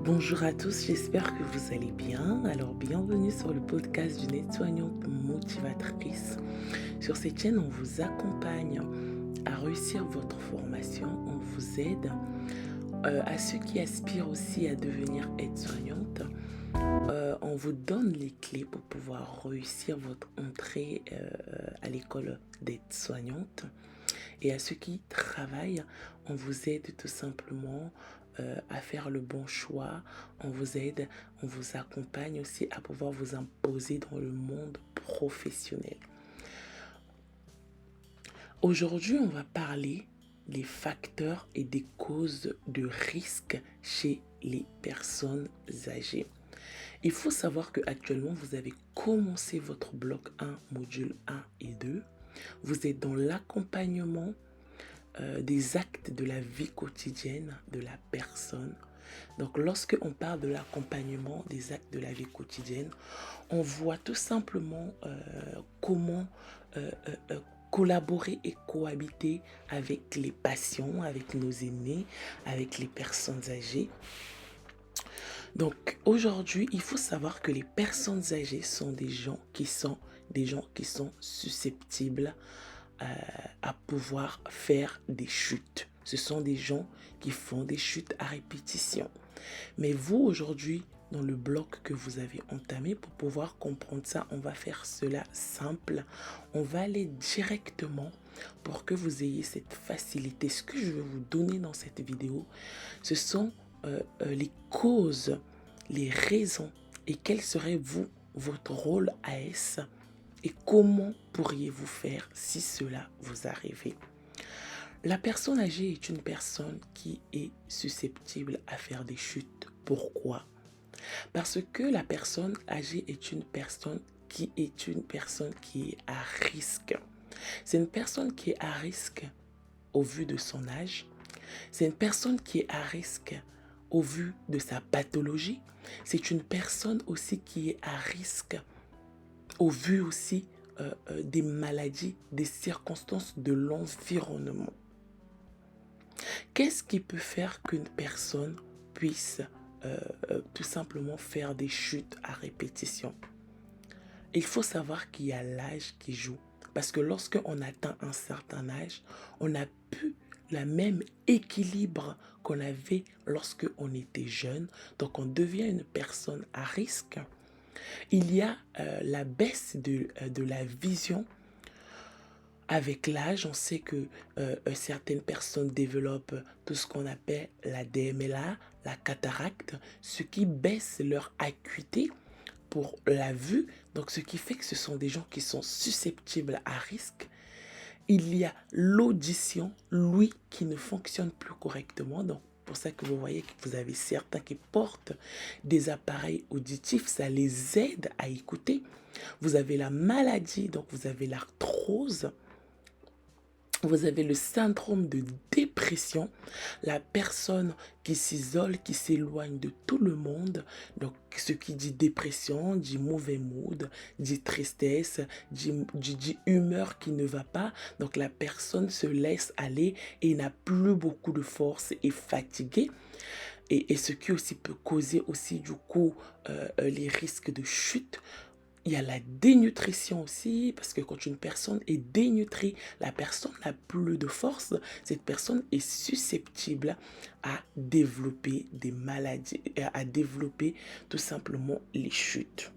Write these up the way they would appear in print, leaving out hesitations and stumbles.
Bonjour à tous, j'espère que vous allez bien. Alors, bienvenue sur le podcast d'une aide-soignante motivatrice. Sur cette chaîne, on vous accompagne à réussir votre formation. On vous aide à ceux qui aspirent aussi à devenir aide-soignante. On vous donne les clés pour pouvoir réussir votre entrée à l'école d'aide-soignante. Et à ceux qui travaillent, on vous aide tout simplement à faire le bon choix. On vous aide, on vous accompagne aussi à pouvoir vous imposer dans le monde professionnel. Aujourd'hui, on va parler des facteurs et des causes de risque chez les personnes âgées. Il faut savoir qu'actuellement, vous avez commencé votre bloc 1, module 1 et 2. Vous êtes dans l'accompagnement des actes de la vie quotidienne de la personne. Donc, lorsque on parle de l'accompagnement des actes de la vie quotidienne, on voit tout simplement comment collaborer et cohabiter avec les patients, avec nos aînés, avec les personnes âgées. Donc, aujourd'hui, il faut savoir que les personnes âgées sont des gens qui sont susceptibles à pouvoir faire des chutes. Ce sont des gens qui font des chutes à répétition. Mais vous, aujourd'hui, dans le bloc que vous avez entamé, pour pouvoir comprendre ça, on va faire cela simple. On va aller directement pour que vous ayez cette facilité. Ce que je vais vous donner dans cette vidéo, ce sont les causes, les raisons et quel serait votre rôle AS et comment pourriez-vous faire si cela vous arrivait. La personne âgée est une personne qui est susceptible à faire des chutes. Pourquoi? Parce que la personne âgée est une personne qui est à risque. C'est une personne qui est à risque au vu de son âge. C'est une personne qui est à risque au vu de sa pathologie. C'est une personne aussi qui est à risque au vu aussi des maladies, des circonstances de l'environnement. Qu'est-ce qui peut faire qu'une personne puisse tout simplement faire des chutes à répétition? Il faut savoir qu'il y a l'âge qui joue. Parce que lorsqu'on atteint un certain âge, on n'a plus le même équilibre qu'on avait lorsqu'on était jeune. Donc on devient une personne à risque. Il y a la baisse de la vision. Avec l'âge, on sait que certaines personnes développent tout ce qu'on appelle la DMLA, la cataracte, ce qui baisse leur acuité pour la vue. Donc, ce qui fait que ce sont des gens qui sont susceptibles à risque. Il y a l'audition, l'ouïe, qui ne fonctionne plus correctement. Donc, pour ça que vous voyez que vous avez certains qui portent des appareils auditifs, ça les aide à écouter. Vous avez la maladie, donc vous avez l'arthrose. Vous avez le syndrome de dépression, la personne qui s'isole, qui s'éloigne de tout le monde. Donc, ce qui dit dépression, dit mauvais mood, dit tristesse, dit humeur qui ne va pas. Donc, la personne se laisse aller et n'a plus beaucoup de force et est fatiguée. Et ce qui aussi peut causer aussi du coup les risques de chute. Il y a la dénutrition aussi, parce que quand une personne est dénutrie, la personne n'a plus de force, cette personne est susceptible à développer des maladies, à développer tout simplement les chutes.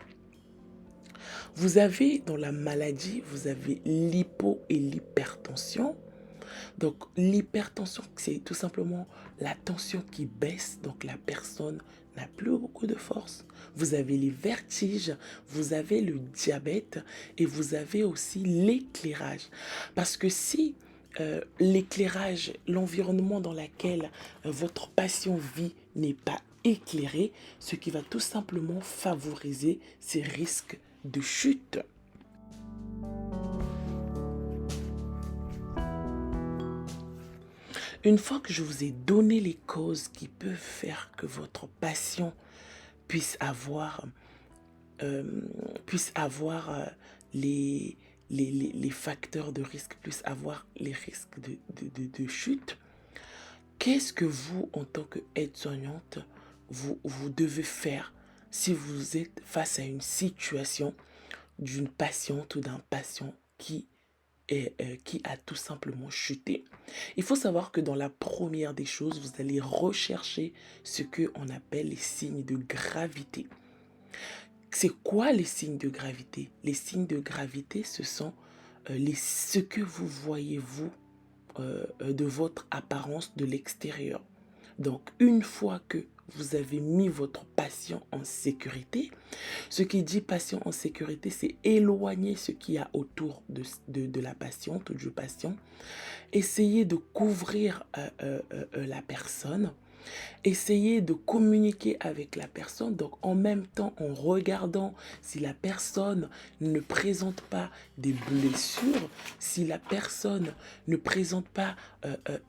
Vous avez dans la maladie, vous avez l'hypo et l'hypertension. Donc l'hypertension, c'est tout simplement la tension qui baisse, donc la personne n'a plus beaucoup de force. Vous avez les vertiges, vous avez le diabète et vous avez aussi l'éclairage. Parce que si l'éclairage, l'environnement dans lequel votre patient vit n'est pas éclairé, ce qui va tout simplement favoriser ces risques de chute. Une fois que je vous ai donné les causes qui peuvent faire que votre patient puisse avoir, les facteurs de risque, puisse avoir les risques de chute, qu'est-ce que vous, en tant qu'aide-soignante, vous devez faire si vous êtes face à une situation d'une patiente ou d'un patient qui a tout simplement chuté. Il faut savoir que dans la première des choses, vous allez rechercher ce qu'on appelle les signes de gravité. C'est quoi les signes de gravité? Les signes de gravité, ce sont ce que vous voyez, vous, de votre apparence de l'extérieur. Donc, une fois que vous avez mis votre patient en sécurité, ce qui dit patient en sécurité, c'est éloigner ce qu'il y a autour de la patiente ou du patient, essayer de couvrir la personne, essayer de communiquer avec la personne, donc en même temps en regardant si la personne ne présente pas des blessures, si la personne ne présente pas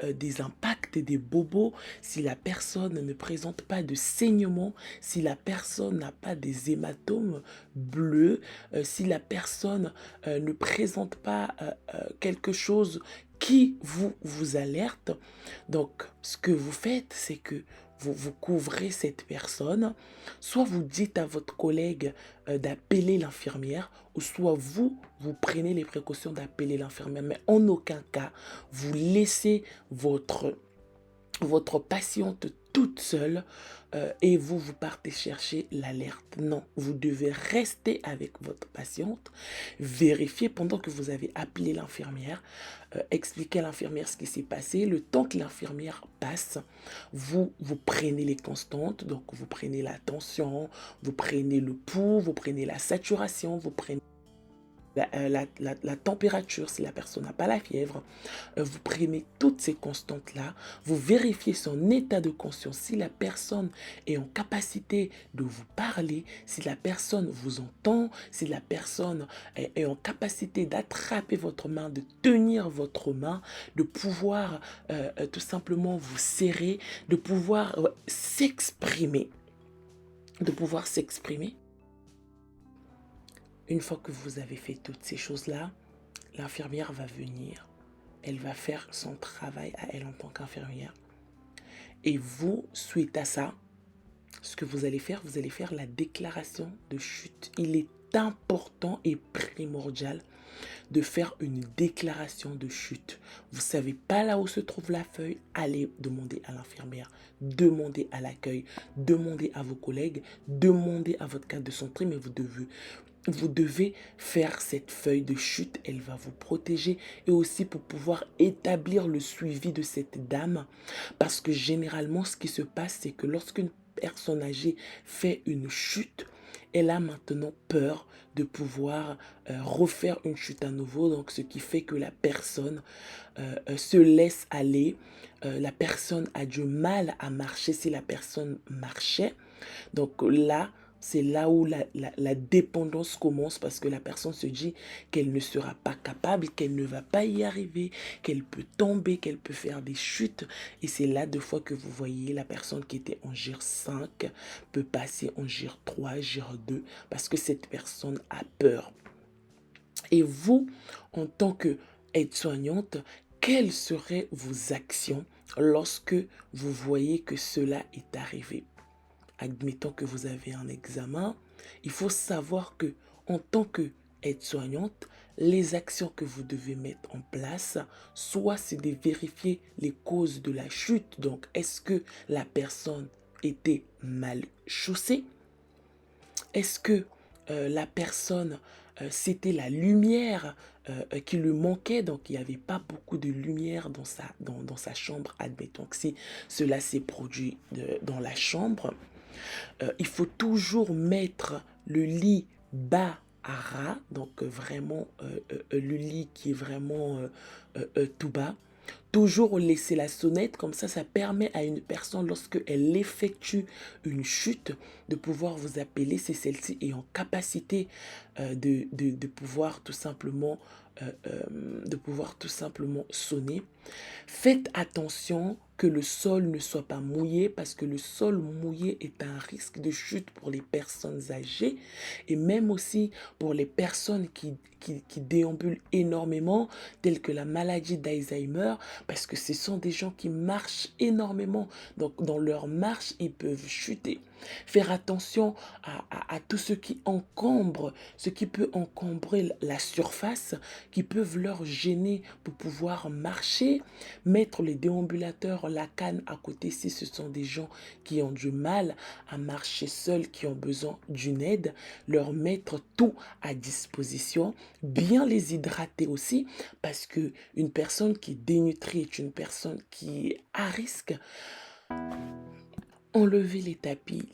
des impacts et des bobos, si la personne ne présente pas de saignement, si la personne n'a pas des hématomes bleus, si la personne ne présente pas quelque chose qui vous alerte. Donc, ce que vous faites, c'est que vous couvrez cette personne. Soit vous dites à votre collègue d'appeler l'infirmière, ou soit vous prenez les précautions d'appeler l'infirmière. Mais en aucun cas, vous laissez votre patiente toute seule et vous partez chercher l'alerte. Non, vous devez rester avec votre patiente, vérifier pendant que vous avez appelé l'infirmière, expliquer à l'infirmière ce qui s'est passé. Le temps que l'infirmière passe, vous prenez les constantes, donc vous prenez la tension, vous prenez le pouls, vous prenez la saturation, vous prenez la température, si la personne n'a pas la fièvre, vous prenez toutes ces constantes-là, vous vérifiez son état de conscience, si la personne est en capacité de vous parler, si la personne vous entend, si la personne est en capacité d'attraper votre main, de tenir votre main, de pouvoir tout simplement vous serrer, de pouvoir s'exprimer, de pouvoir s'exprimer. Une fois que vous avez fait toutes ces choses-là, l'infirmière va venir. Elle va faire son travail à elle en tant qu'infirmière. Et vous, suite à ça, ce que vous allez faire la déclaration de chute. Il est important et primordial de faire une déclaration de chute. Vous ne savez pas là où se trouve la feuille, allez demander à l'infirmière, demandez à l'accueil, demandez à vos collègues, demandez à votre cadre de santé, mais vous devez faire cette feuille de chute, elle va vous protéger et aussi pour pouvoir établir le suivi de cette dame. Parce que généralement, ce qui se passe, c'est que lorsqu'une personne âgée fait une chute, elle a maintenant peur de pouvoir refaire une chute à nouveau. Donc, ce qui fait que la personne se laisse aller. La personne a du mal à marcher si la personne marchait. Donc là, c'est là où la dépendance commence parce que la personne se dit qu'elle ne sera pas capable, qu'elle ne va pas y arriver, qu'elle peut tomber, qu'elle peut faire des chutes. Et c'est là deux fois que vous voyez la personne qui était en GIR 5 peut passer en GIR 3, GIR 2 parce que cette personne a peur. Et vous, en tant qu'aide-soignante, quelles seraient vos actions lorsque vous voyez que cela est arrivé? Admettons que vous avez un examen, il faut savoir que en tant qu'aide-soignante, les actions que vous devez mettre en place, soit c'est de vérifier les causes de la chute. Donc, est-ce que la personne était mal chaussée? Est-ce que la personne, c'était la lumière qui lui manquait, donc il n'y avait pas beaucoup de lumière dans sa chambre, admettons que si cela s'est produit dans la chambre. Il faut toujours mettre le lit bas à ras, donc vraiment le lit qui est vraiment tout bas. Toujours laisser la sonnette, comme ça permet à une personne, lorsqu'elle effectue une chute, de pouvoir vous appeler si celle-ci est en capacité de pouvoir tout simplement sonner. Faites attention que le sol ne soit pas mouillé parce que le sol mouillé est un risque de chute pour les personnes âgées et même aussi pour les personnes qui déambulent énormément, telles que la maladie d'Alzheimer, parce que ce sont des gens qui marchent énormément. Donc dans leur marche, ils peuvent chuter. Faire attention à tout ce qui encombre, ce qui peut encombrer la surface, qui peuvent leur gêner pour pouvoir marcher. Mettre les déambulateurs, la canne à côté si ce sont des gens qui ont du mal à marcher seuls, qui ont besoin d'une aide, leur mettre tout à disposition, bien les hydrater aussi, parce que une personne qui dénutrit est une personne qui est à risque. Enlevez les tapis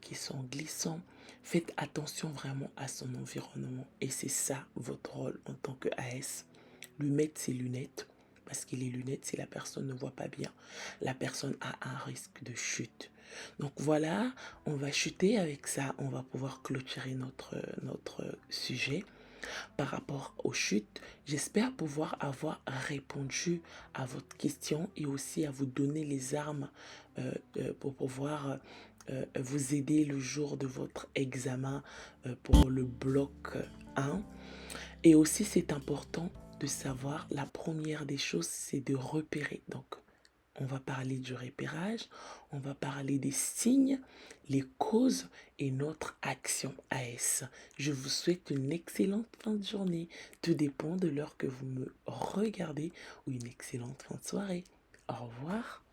qui sont glissants. Faites attention vraiment à son environnement. Et c'est ça votre rôle en tant que AS. Lui mettre ses lunettes. Parce que les lunettes, si la personne ne voit pas bien, la personne a un risque de chute. Donc voilà, on va chuter avec ça. On va pouvoir clôturer notre sujet par rapport aux chutes. J'espère pouvoir avoir répondu à votre question et aussi à vous donner les armes pour pouvoir vous aider le jour de votre examen pour le bloc 1. Et aussi, c'est important de savoir, la première des choses, c'est de repérer. Donc, on va parler du repérage, on va parler des signes, les causes et notre action AS. Je vous souhaite une excellente fin de journée. Tout dépend de l'heure que vous me regardez ou une excellente fin de soirée. Au revoir.